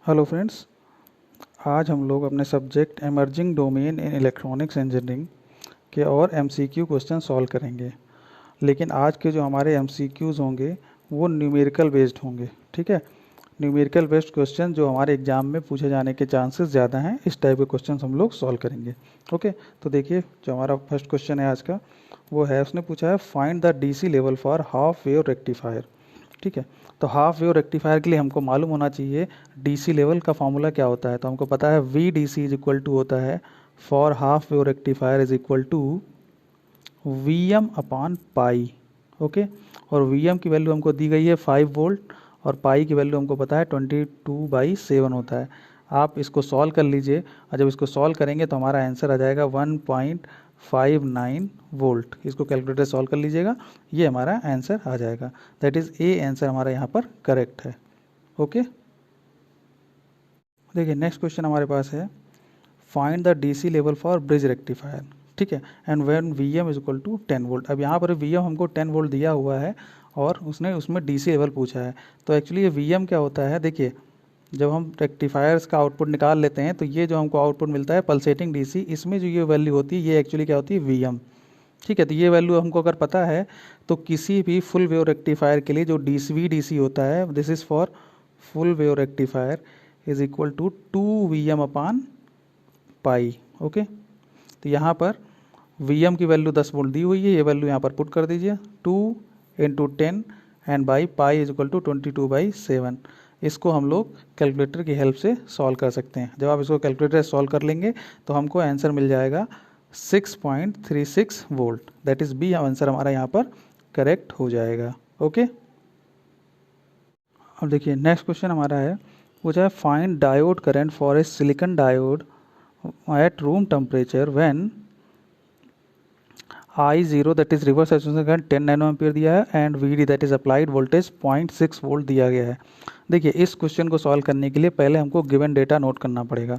Hello friends, आज हम लोग अपने subject emerging domain in electronics engineering के और एमसीक्यू क्वेश्चन सॉल्व करेंगे। लेकिन आज के जो हमारे एमसीक्यूज़ होंगे वो न्यूमेरिकल बेस्ड होंगे। ठीक है, न्यूमेरिकल बेस्ड क्वेश्चन जो हमारे एग्जाम में पूछे जाने के चांसेस ज़्यादा हैं, इस टाइप के क्वेश्चन हम लोग सॉल्व करेंगे। ओके, तो देखिए जो हमारा फर्स्ट क्वेश्चन है आज का वो है, उसने पूछा है find the DC level for half wave rectifier. ठीक है, तो हाफ वेव रेक्टिफायर के लिए हमको मालूम होना चाहिए डीसी लेवल का फॉर्मूला क्या होता है। तो हमको पता है V D C is equal to होता है for half wave rectifier is equal to V M upon pi. Okay, और वी एम की वैल्यू हमको दी गई है 5 वोल्ट और पाई की वैल्यू हमको पता है 22/7 होता है। आप इसको सॉल्व कर लीजिए और जब इसको सॉल्व करेंगे तो हमारा आंसर आ जाएगा 1.59 वोल्ट। इसको कैलकुलेटर सॉल्व कर लीजिएगा, ये हमारा आंसर आ जाएगा। दैट इज़ ए आंसर हमारा यहाँ पर करेक्ट है। ओके, देखिए नेक्स्ट क्वेश्चन हमारे पास है find the DC level for bridge rectifier. ठीक है, and when V M is equal to 10 volt. अब यहाँ पर वी एम हमको 10 वोल्ट दिया हुआ है और उसने उसमें डीसी लेवल पूछा है। तो एक्चुअली ये वी एम क्या होता है, देखिए जब हम रेक्टिफायर्स का आउटपुट निकाल लेते हैं तो ये जो हमको आउटपुट मिलता है पल्सेटिंग डीसी, इसमें जो ये वैल्यू होती है ये एक्चुअली क्या होती है वी एम। ठीक है, तो ये वैल्यू हमको अगर पता है तो किसी भी फुल वेव रेक्टिफायर के लिए जो डी होता है, this is for full wave rectifier is equal to 2 Vm upon pi. Okay, तो यहाँ पर Vm की वैल्यू 10 वोल्ट दी हुई है, ये वैल्यू यहाँ पर पुट कर दीजिए 2 × 10 and by pi is equal to 22/7। इसको हम लोग कैलकुलेटर की हेल्प से सॉल्व कर सकते हैं। जब आप इसको कैलकुलेटर से सॉल्व कर लेंगे तो हमको आंसर मिल जाएगा 6.36 volt. That is be answer हमारा यहाँ पर करेक्ट हो जाएगा। ओके, अब देखिए नेक्स्ट क्वेश्चन हमारा है, पूछा है find diode current for a silicon diode at room temperature when I0 that is reverse saturation current 10 nano ampere दिया है and VD that is applied voltage 0.6 volt दिया गया है। देखिए इस क्वेश्चन को सॉल्व करने के लिए पहले हमको गिवन डेटा नोट करना पड़ेगा।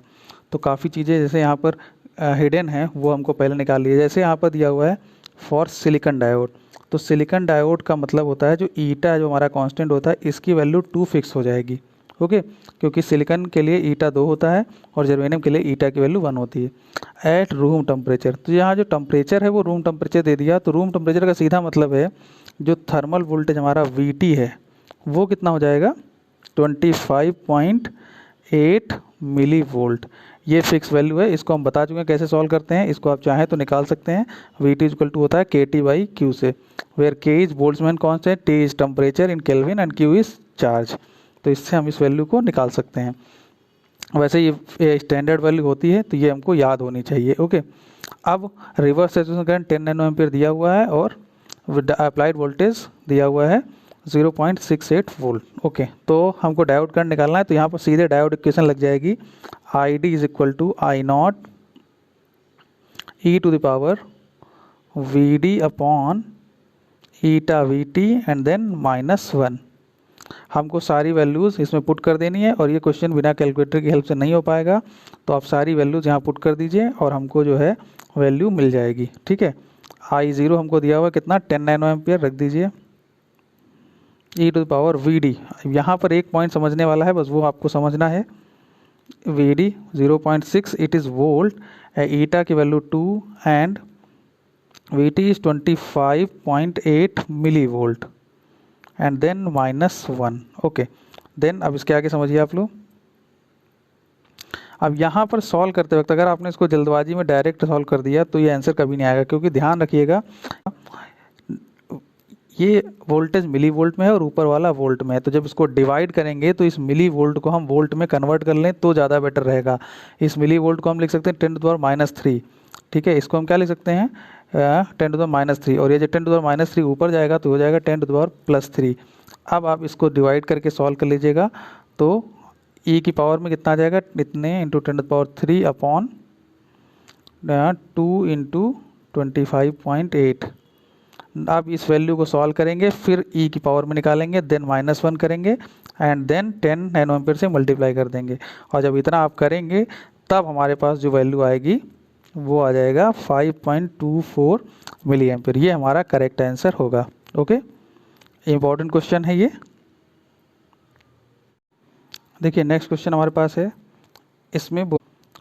तो काफ़ी चीज़ें जैसे यहाँ पर हिडन है वो हमको पहले निकाल लिया। जैसे यहाँ पर दिया हुआ है फॉर सिलिकॉन डायोड, तो सिलिकॉन डायोड का मतलब होता है जो ईटा जो हमारा कांस्टेंट होता है इसकी वैल्यू 2 फिक्स हो जाएगी। ओके, क्योंकि सिलिकॉन के लिए ईटा 2 होता है और जर्मेनियम के लिए ईटा की वैल्यू 1 होती है एट रूम टेम्परेचर। तो यहाँ जो टेम्परेचर है वो रूम टेम्परेचर दे दिया, तो रूम टेम्परेचर का सीधा मतलब है जो थर्मल वोल्टेज हमारा VT है वो कितना हो जाएगा 25.8 मिली वोल्ट। ये फिक्स वैल्यू है, इसको हम बता चुके हैं कैसे सॉल्व करते हैं। इसको आप चाहें तो निकाल सकते हैं। VT इक्वल टू होता है KT/Q से, where K is Boltzmann constant, T is temperature in Kelvin and Q is charge. तो इससे हम इस वैल्यू को निकाल सकते हैं। वैसे ये स्टैंडर्ड वैल्यू होती है तो ये हमको याद होनी चाहिए। ओके, अब reverse saturation current 10 nano ampere दिया हुआ है और अप्लाइड वोल्टेज दिया हुआ है 0.68 वोल्ट। ओके, तो हमको डायोड करंट निकालना है, तो यहाँ पर सीधे डायोड इक्वेशन लग जाएगी ID is equal to I0 e to the power VD upon eta VT and then -1। हमको सारी वैल्यूज़ इसमें पुट कर देनी है और ये क्वेश्चन बिना कैलकुलेटर की हेल्प से नहीं हो पाएगा। तो आप सारी वैल्यूज़ यहाँ पुट कर दीजिए और हमको जो है वैल्यू मिल जाएगी। ठीक है, I0 हमको दिया हुआ कितना 10 नैनो एम्पियर रख दीजिए, e to the power VD। यहाँ पर एक पॉइंट समझने वाला है, बस वो आपको समझना है। VD 0.6 it is volt, eta की value 2 and VT is 25.8 milli volt and then -1। Okay, then अब इसके आगे समझिए आप लोग। अब यहाँ पर सॉल्व करते वक्त अगर आपने इसको जल्दबाजी में डायरेक्ट सॉल्व कर दिया तो ये आंसर कभी नहीं आएगा, क्योंकि ध्यान रखिएगा ये वोल्टेज मिली वोल्ट में है और ऊपर वाला वोल्ट में है। तो जब इसको डिवाइड करेंगे तो इस मिली वोल्ट को हम वोल्ट में कन्वर्ट कर लें तो ज़्यादा बेटर रहेगा। इस मिली वोल्ट को हम लिख सकते हैं 10⁻³ ठीक है, इसको हम क्या लिख सकते हैं 10⁻³ और ये जब 10⁻³ ऊपर जाएगा तो हो जाएगा 10⁻+3। अब आप इसको डिवाइड करके सॉल्व कर लीजिएगा तो e की पावर में कितना आ जाएगा, इतने इंटू 10⁻³ अपॉन 2 × 25.8। अब इस वैल्यू को सॉल्व करेंगे, फिर e की पावर में निकालेंगे, देन -1 करेंगे एंड देन 10 नैनो एम्पियर से मल्टीप्लाई कर देंगे। और जब इतना आप करेंगे तब हमारे पास जो वैल्यू आएगी वो आ जाएगा 5.24 मिली एम्पियर। ये हमारा करेक्ट आंसर होगा। ओके, इम्पॉर्टेंट क्वेश्चन है ये। देखिए नेक्स्ट क्वेश्चन हमारे पास है, इसमें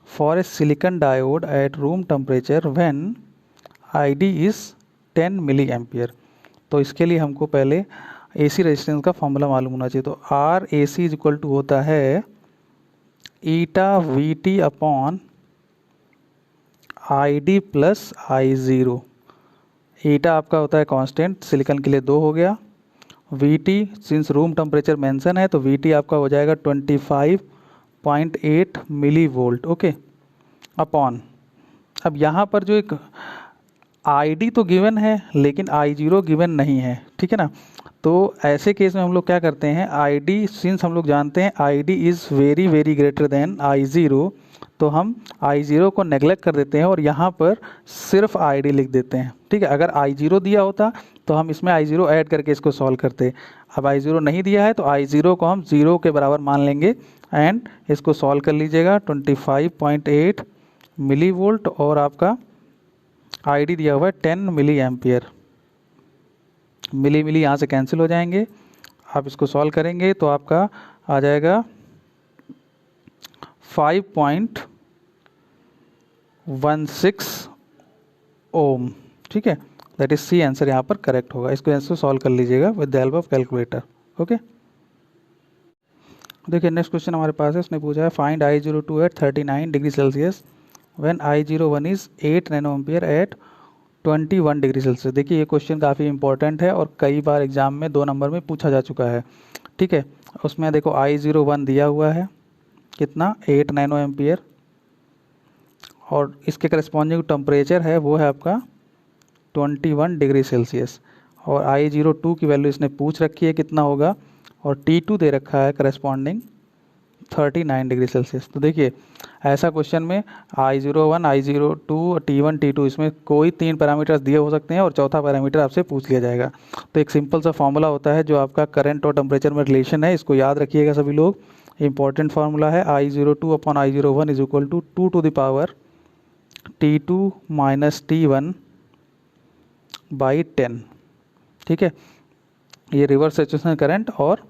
for a silicon diode at room temperature when ID is 10 milli ampere. तो इसके लिए हमको पहले एसी रेजिस्टेंस का फॉर्मूला मालूम होना चाहिए। तो R A C is equal to होता है eta V T upon I D plus I zero. Eta आपका होता है कांस्टेंट, सिलिकॉन के लिए 2 हो गया। We T since room temperature mention है तो वी टी आपका हो जाएगा 25.8 मिली वोल्ट। ओके, अपॉन, अब यहाँ पर जो एक आईडी तो गिवन है लेकिन आई जीरो गिवन नहीं है, ठीक है ना। तो ऐसे केस में हम लोग क्या करते हैं, आईडी सिंस हम लोग जानते हैं ID is very very greater than I zero, तो हम आई ज़ीरो को नेग्लेक्ट कर देते हैं और यहाँ पर सिर्फ आईडी लिख देते हैं, ठीक है। अगर आई ज़ीरो दिया होता तो हम इसमें आई ज़ीरो ऐड करके इसको सॉल्व करते। अब आई ज़ीरो नहीं दिया है तो आई ज़ीरो को हम 0 के बराबर मान लेंगे एंड इसको सॉल्व कर लीजिएगा। 25.8 मिली वोल्ट और आपका आईडी दिया हुआ है 10 मिली एम्पियर। मिली मिली यहाँ से कैंसिल हो जाएंगे। आप इसको सॉल्व करेंगे तो आपका आ जाएगा 5.16 ओम, ठीक है। दैट इज सी आंसर यहाँ पर करेक्ट होगा। इसको आंसर सॉल्व कर लीजिएगा with the help of calculator. Okay, देखिए नेक्स्ट क्वेश्चन हमारे पास है, उसने पूछा है find I02 at 39 degree Celsius when I01 is 8 nano ampere at 21 degree Celsius. देखिए ये क्वेश्चन काफ़ी इंपॉर्टेंट है और कई बार एग्जाम में 2 नंबर में पूछा जा चुका है, ठीक है। उसमें देखो I01 दिया हुआ है कितना, 8 नैनो एम्पियर, और इसके करस्पॉन्डिंग टेम्परेचर है वो है आपका 21 डिग्री सेल्सियस, और I02 की वैल्यू इसने पूछ रखी है कितना होगा, और T2 दे रखा है करस्पॉन्डिंग 39 डिग्री सेल्सियस। तो देखिए ऐसा क्वेश्चन में I01, I02, T1, T2 इसमें कोई 3 पैरामीटर्स दिए हो सकते हैं और चौथा पैरामीटर आपसे पूछ लिया जाएगा। तो एक सिंपल सा फॉर्मूला होता है जो आपका करंट और टेम्परेचर में रिलेशन है, इसको याद रखिएगा सभी लोग। इंपॉर्टेंट फार्मूला है I02 upon I01 is equal to 2 to the power T2 minus T1 by 10, ठीक है। ये रिवर्स सैचुरेशन करंट और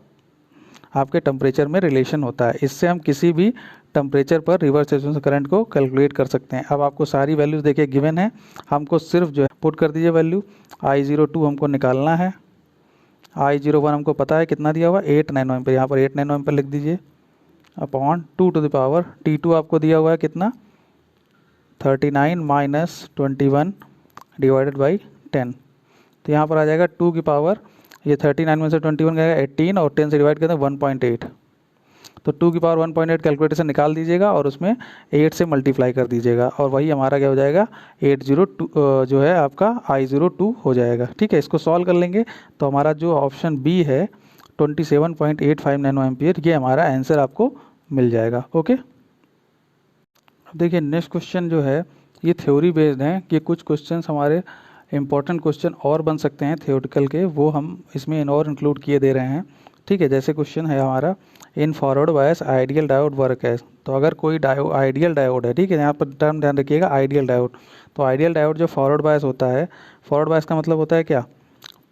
आपके टेम्परेचर में रिलेशन होता है। इससे हम किसी भी टेम्परेचर पर रिवर्स सैचुरेशन करंट को कैलकुलेट कर सकते हैं। अब आपको सारी वैल्यूज़ देखिए गिवन है, हमको सिर्फ जो है पुट कर दीजिए वैल्यू। I02 हमको निकालना है, I01 हमको पता है कितना दिया हुआ, 8 नैनो एम्पियर, यहाँ पर 8 नैनो एम्पियर लिख दीजिए, upon 2 to the power T2 आपको दिया हुआ है कितना, 39 माइनस 21 डिवाइडेड बाई 10। तो यहाँ पर आ जाएगा 2 की पावर, ये 39 में से 21 गएगा 18 और 10 से डिवाइड करते हैं 1.8, तो 2 की पावर 1.8 कैलकुलेटर से निकाल दीजिएगा और उसमें 8 से मल्टीप्लाई कर दीजिएगा, और वही हमारा क्या हो जाएगा 802 जो है आपका I02 हो जाएगा, ठीक है। इसको सॉल्व कर लेंगे तो हमारा जो ऑप्शन बी है 27.85 नैनो एम्पियर, ये हमारा आंसर आपको मिल जाएगा। ओके, अब देखिए नेक्स्ट क्वेश्चन जो है ये थ्योरी बेस्ड है कि कुछ क्वेश्चन हमारे इंपॉर्टेंट क्वेश्चन और बन सकते हैं थियोरटिकल के, वो हम इसमें और इंक्लूड किए दे रहे हैं, ठीक है। जैसे क्वेश्चन है हमारा in forward bias ideal diode work है। तो अगर कोई आइडियल डायोड है, ठीक है, यहाँ पर टर्म ध्यान रखिएगा आइडियल डायोड। तो आइडियल डायोड जो फॉरवर्ड बायस होता है, फॉरवर्ड बायस का मतलब होता है क्या,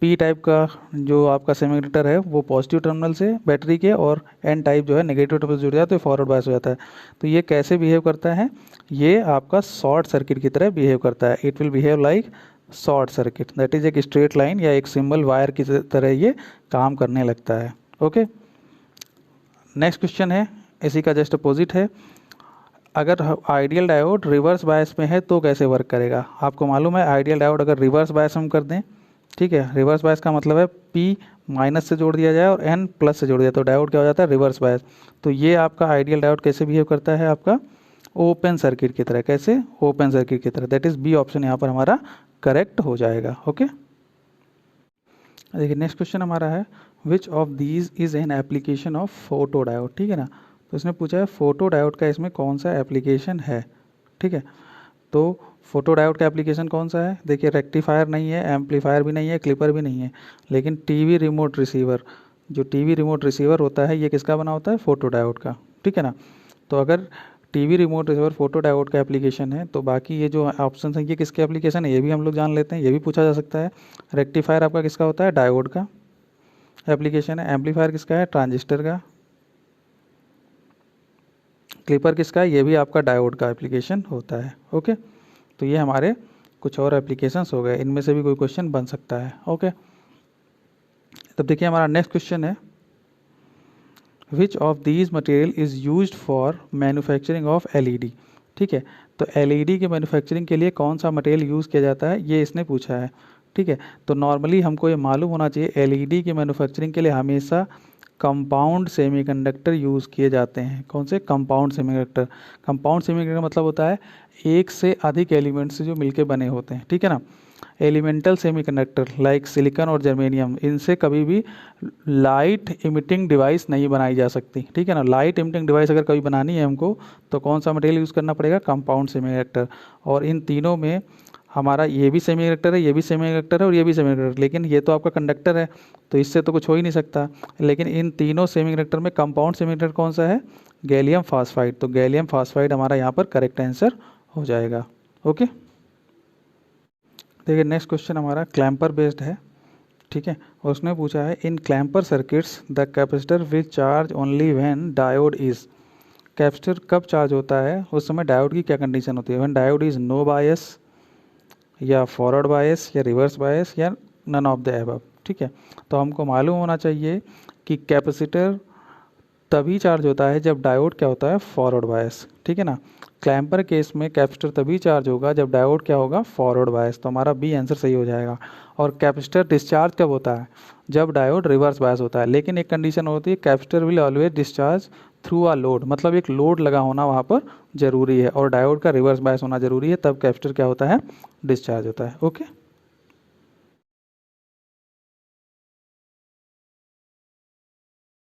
पी टाइप का जो आपका सेमीकंडक्टर है वो पॉजिटिव टर्मिनल से बैटरी के, और एन टाइप जो है नेगेटिव टर्मिनल से जुड़ जाता है तो फॉरवर्ड बायस हो जाता है। तो ये कैसे बिहेव करता है, ये आपका शॉर्ट सर्किट की तरह बिहेव करता है। It will behave like short circuit, that is एक स्ट्रेट लाइन या एक सिंबल वायर की तरह ये काम करने लगता है। ओके, नेक्स्ट क्वेश्चन है इसी का जस्ट अपोजिट है। अगर आइडियल डायोड रिवर्स बायस में है तो कैसे वर्क करेगा। आपको मालूम है आइडियल डायोड अगर रिवर्स बायस हम कर दें, ठीक है, रिवर्स बायस का मतलब है P माइनस से जोड़ दिया जाए और N प्लस से जोड़ दिया तो डायोड क्या हो जाता है रिवर्स बायस। तो ये आपका आइडियल डायोड कैसे बिहेव करता है, आपका ओपन सर्किट की तरह। कैसे, ओपन सर्किट की तरह, दैट इज बी ऑप्शन यहाँ पर हमारा करेक्ट हो जाएगा। ओके, देखिए नेक्स्ट क्वेश्चन हमारा है which of these is an application of photo diode, ठीक है ना। तो इसने पूछा है फोटो डायोड का इसमें कौन सा एप्लीकेशन है, ठीक है। तो फोटो डायोड का एप्लीकेशन कौन सा है, देखिए रेक्टिफायर नहीं है, एम्पलीफायर भी नहीं है, क्लिपर भी नहीं है, लेकिन टीवी रिमोट रिसीवर, जो टीवी रिमोट रिसीवर होता है ये किसका बना होता है, फोटो डायोड का, ठीक है ना। तो अगर TV remote receiver photo diode का एप्लीकेशन है तो बाकी ये जो ऑप्शन है ये किसके एप्लीकेशन है, ये भी हम लोग जान लेते हैं, ये भी पूछा जा सकता है। रेक्टिफायर आपका किसका होता है, डायोड का एप्लीकेशन है। एम्पलीफायर किसका है, ट्रांजिस्टर का। क्लिपर किसका है? ये भी आपका डायोड का एप्लीकेशन होता है। ओके, तो ये हमारे कुछ और एप्लीकेशंस हो गए, इनमें से भी कोई क्वेश्चन बन सकता है। ओके, तब देखिए हमारा नेक्स्ट क्वेश्चन है, which of these material is used for manufacturing of LED. ठीक है, तो एलईडी के मैन्युफैक्चरिंग के लिए कौन सा मटेरियल यूज़ किया जाता है, ये इसने पूछा है। ठीक है, तो नॉर्मली हमको ये मालूम होना चाहिए एलईडी की मैन्युफैक्चरिंग के लिए हमेशा कंपाउंड सेमीकंडक्टर यूज़ किए जाते हैं। कौन से? Compound semiconductor. कंपाउंड सेमीकंडक्टर मतलब होता है एक से अधिक एलिमेंट से जो मिलके बने होते हैं। ठीक है ना। एलिमेंटल सेमीकंडक्टर लाइक सिलिकॉन और जर्मेनियम, इनसे कभी भी लाइट इमिटिंग डिवाइस नहीं बनाई जा सकती। ठीक है ना। लाइट इमिटिंग डिवाइस अगर कभी बनानी है हमको तो कौन सा मटेरियल यूज़ करना पड़ेगा? Compound semiconductor. और इन तीनों में हमारा ये भी सेमीकंडक्टर है, ये भी सेमीकंडक्टर है और ये भी सेमीकंडक्टर, लेकिन ये तो आपका कंडक्टर है तो इससे तो कुछ हो ही नहीं सकता। लेकिन इन तीनों सेमीकंडक्टर में कंपाउंड सेमीकंडक्टर कौन सा है? Gallium phosphide. तो गैलियम फास्फाइड हमारा यहाँ पर करेक्ट आंसर हो जाएगा। ओके, देखिए नेक्स्ट क्वेश्चन हमारा क्लैम्पर बेस्ड है। ठीक है, और उसने पूछा है, in clamper circuits the capacitor will charge only when diode is. Capacitor कब चार्ज होता है? उस समय डायोड की क्या कंडीशन होती है? व्हेन डायोड इज नो बायस, या फॉरवर्ड बायस, या रिवर्स बायस, या नन ऑफ द एबव। ठीक है, तो हमको मालूम होना चाहिए कि कैपेसिटर तभी चार्ज होता है जब डायोड क्या होता है? Forward bias. ठीक है ना। क्लैम्पर केस में कैपेसिटर तभी चार्ज होगा जब डायोड क्या होगा? Forward bias. तो हमारा बी आंसर सही हो जाएगा। और कैपेसिटर डिस्चार्ज कब होता है? जब डायोड रिवर्स बायस होता है। लेकिन एक कंडीशन होती है, capacitor will always discharge through a load, मतलब एक लोड लगा होना वहाँ पर जरूरी है और डायोड का रिवर्स बायस होना जरूरी है, तब कैपेसिटर क्या होता है? डिस्चार्ज होता है। ओके।